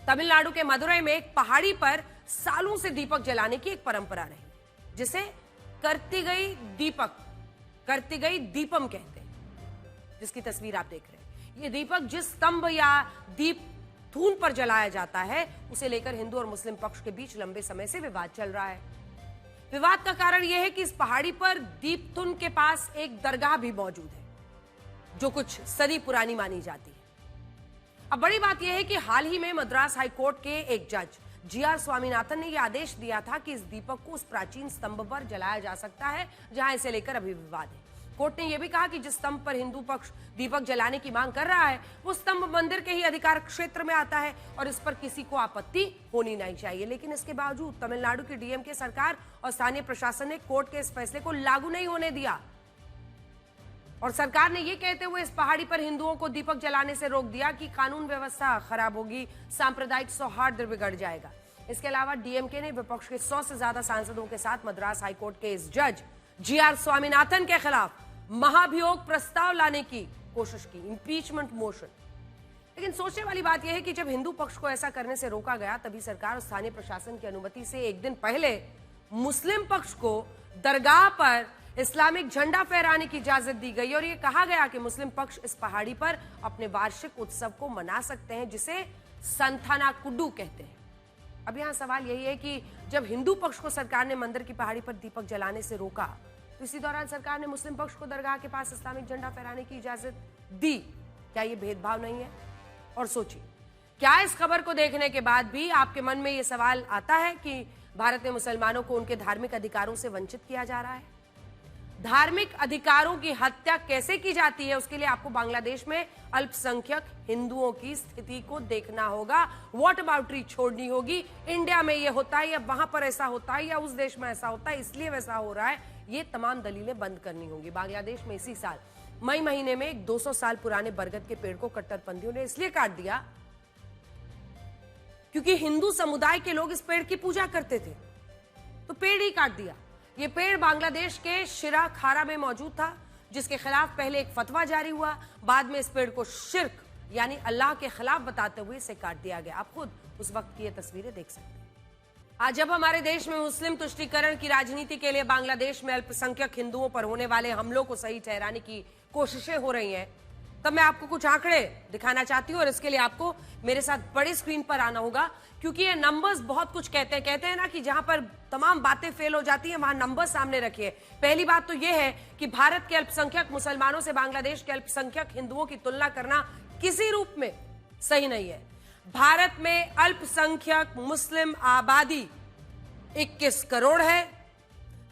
तमिलनाडु के मदुरई में एक पहाड़ी पर सालों से दीपक जलाने की एक परंपरा रही, जिसे कर्तिगई दीपम कहते हैं, जिसकी तस्वीर आप देख रहे हैं। ये दीपक जिस स्तंभ या दीप थून पर जलाया जाता है, उसे लेकर हिंदू और मुस्लिम पक्ष के बीच लंबे समय से विवाद चल रहा है। विवाद का कारण यह है कि इस पहाड़ी पर दीपथुन के पास एक दरगाह भी मौजूद है, जो कुछ सदी पुरानी मानी जाती है। अब बड़ी बात यह है कि हाल ही में मद्रास हाईकोर्ट के एक जज जी.आर. स्वामीनाथन ने यह आदेश दिया था कि इस दीपक को उस प्राचीन स्तंभ पर जलाया जा सकता है जहां इसे लेकर अभी विवाद है। कोर्ट ने यह भी कहा कि जिस स्तंभ पर हिंदू पक्ष दीपक जलाने की मांग कर रहा है, वो स्तंभ मंदिर के ही अधिकार क्षेत्र में आता है और इस पर किसी को आपत्ति होनी नहीं चाहिए। लेकिन इसके बावजूद तमिलनाडु की डीएमके सरकार और स्थानीय प्रशासन ने कोर्ट के इस फैसले को लागू नहीं होने दिया और सरकार ने यह कहते हुए इस पहाड़ी पर हिंदुओं को दीपक जलाने से रोक दिया कि कानून व्यवस्था खराब होगी, सांप्रदायिक सौहार्द बिगड़ जाएगा। इसके अलावा डीएमके ने विपक्ष के 100 से ज्यादा सांसदों के साथ मद्रास हाईकोर्ट के इस जज जी.आर. स्वामीनाथन के खिलाफ महाभियोग प्रस्ताव लाने की कोशिश की, इंपीचमेंट मोशन। लेकिन सोचने वाली बात यह है कि जब हिंदू पक्ष को ऐसा करने से रोका गया, तभी सरकार और स्थानीय प्रशासन की अनुमति से एक दिन पहले मुस्लिम पक्ष को दरगाह पर इस्लामिक झंडा फहराने की इजाजत दी गई और यह कहा गया कि मुस्लिम पक्ष इस पहाड़ी पर अपने वार्षिक उत्सव को मना सकते हैं, जिसे संथानाकुडू कहते हैं। अब यहां सवाल यही है कि जब हिंदू पक्ष को सरकार ने मंदिर की पहाड़ी पर दीपक जलाने से रोका, तो इसी दौरान सरकार ने मुस्लिम पक्ष को दरगाह के पास इस्लामिक झंडा फहराने की इजाजत दी। क्या यह भेदभाव नहीं है? और सोचिए, क्या इस खबर को देखने के बाद भी आपके मन में यह सवाल आता है कि भारत में मुसलमानों को उनके धार्मिक अधिकारों से वंचित किया जा रहा है? धार्मिक अधिकारों की हत्या कैसे की जाती है, उसके लिए आपको बांग्लादेश में अल्पसंख्यक हिंदुओं की स्थिति को देखना होगा। वॉट अबाउटरी छोड़नी होगी। इंडिया में यह होता है या वहां पर ऐसा होता है या उस देश में ऐसा होता है, इसलिए वैसा हो रहा है, ये तमाम दलीलें बंद करनी होंगी। बांग्लादेश में इसी साल मई महीने में एक 200 साल पुराने बरगद के पेड़ को कट्टरपंथियों ने इसलिए काट दिया क्योंकि हिंदू समुदाय के लोग इस पेड़ की पूजा करते थे, तो पेड़ ही काट दिया। यह पेड़ बांग्लादेश के शिरा खारा में मौजूद था, जिसके खिलाफ पहले एक फतवा जारी हुआ, बाद में इस पेड़ को शिर्क यानी अल्लाह के खिलाफ बताते हुए इसे काट दिया गया। आप खुद उस वक्त की ये तस्वीरें देख सकते हैं। आज जब हमारे देश में मुस्लिम तुष्टीकरण की राजनीति के लिए बांग्लादेश में अल्पसंख्यक हिंदुओं पर होने वाले हमलों को सही ठहराने की कोशिशें हो रही हैं, तब मैं आपको कुछ आंकड़े दिखाना चाहती हूं और इसके लिए आपको मेरे साथ बड़ी स्क्रीन पर आना होगा, क्योंकि ये नंबर्स बहुत कुछ कहते हैं ना कि जहां पर तमाम बातें फेल हो जाती हैं, वहां नंबर सामने रखिए। पहली बात तो यह है कि भारत के अल्पसंख्यक मुसलमानों से बांग्लादेश के अल्पसंख्यक हिंदुओं की तुलना करना किसी रूप में सही नहीं है। भारत में अल्पसंख्यक मुस्लिम आबादी 21 करोड़ है,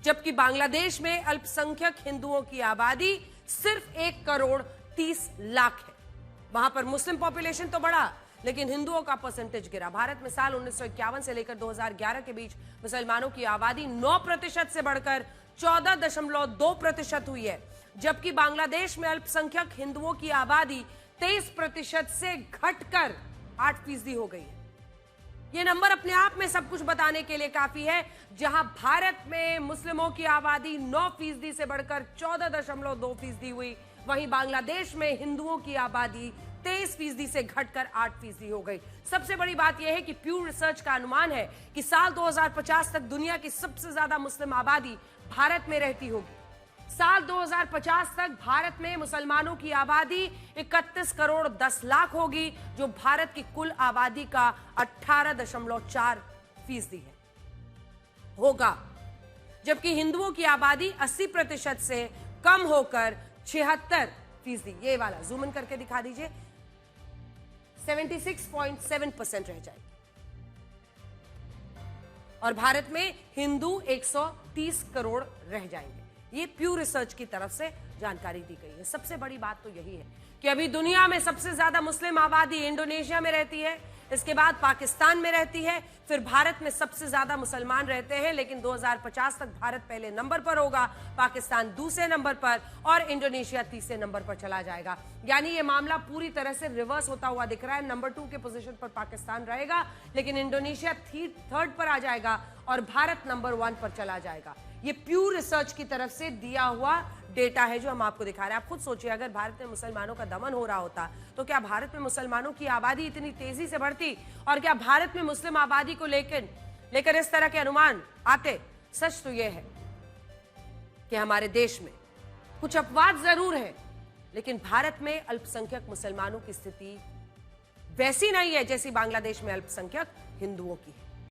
जबकि बांग्लादेश में अल्पसंख्यक हिंदुओं की आबादी सिर्फ 1 करोड़ 30 लाख है। वहां पर मुस्लिम पॉपुलेशन तो बढ़ा, लेकिन हिंदुओं का परसेंटेज गिरा। भारत में साल 1951 से लेकर 2011 के बीच मुसलमानों की आबादी 9% से बढ़कर 14.2% हुई है, जबकि बांग्लादेश में अल्पसंख्यक हिंदुओं की आबादी 23% से घटकर 8% हो गई है। यह नंबर अपने आप में सब कुछ बताने के लिए काफी है। जहां भारत में मुस्लिमों की आबादी 9% से बढ़कर 14.2% हुई, वहीं बांग्लादेश में हिंदुओं की आबादी 23% से घटकर 8% हो गई। सबसे बड़ी बात यह है कि प्यू रिसर्च का अनुमान है कि साल 2050 तक दुनिया की सबसे ज्यादा मुस्लिम आबादी भारत में रहती होगी। साल 2050 तक भारत में मुसलमानों की आबादी 31 करोड़ 10 लाख होगी, जो भारत की कुल आबादी का 18.4% होगा, जबकि हिंदुओं की आबादी 80% से कम होकर 76%, ये वाला जूम इन करके दिखा दीजिए, 76.7% रह जाएगी। और भारत में हिंदू 130 करोड़ रह जाएंगे। ये प्यू रिसर्च की तरफ से जानकारी दी गई है। सबसे बड़ी बात तो यही है कि अभी दुनिया में सबसे ज्यादा मुस्लिम आबादी इंडोनेशिया में रहती है, इसके बाद पाकिस्तान में रहती है, फिर भारत में सबसे ज्यादा मुसलमान रहते हैं। लेकिन 2050 तक भारत पहले नंबर पर होगा, पाकिस्तान दूसरे नंबर पर और इंडोनेशिया तीसरे नंबर पर चला जाएगा। यानी ये मामला पूरी तरह से रिवर्स होता हुआ दिख रहा है। नंबर 2 के पोजीशन पर पाकिस्तान रहेगा, लेकिन इंडोनेशिया थर्ड पर आ जाएगा और भारत नंबर 1 पर चला जाएगा। ये प्यूर रिसर्च की तरफ से दिया हुआ डेटा है जो हम आपको दिखा रहे हैं। आप खुद सोचिए, अगर भारत में मुसलमानों का दमन हो रहा होता तो क्या भारत में मुसलमानों की आबादी इतनी तेजी से बढ़ती, और क्या भारत में मुस्लिम आबादी को लेकर इस तरह के अनुमान आते? सच तो यह है कि हमारे देश में कुछ अपवाद जरूर है, लेकिन भारत में अल्पसंख्यक मुसलमानों की स्थिति वैसी नहीं है जैसी बांग्लादेश में अल्पसंख्यक हिंदुओं की है।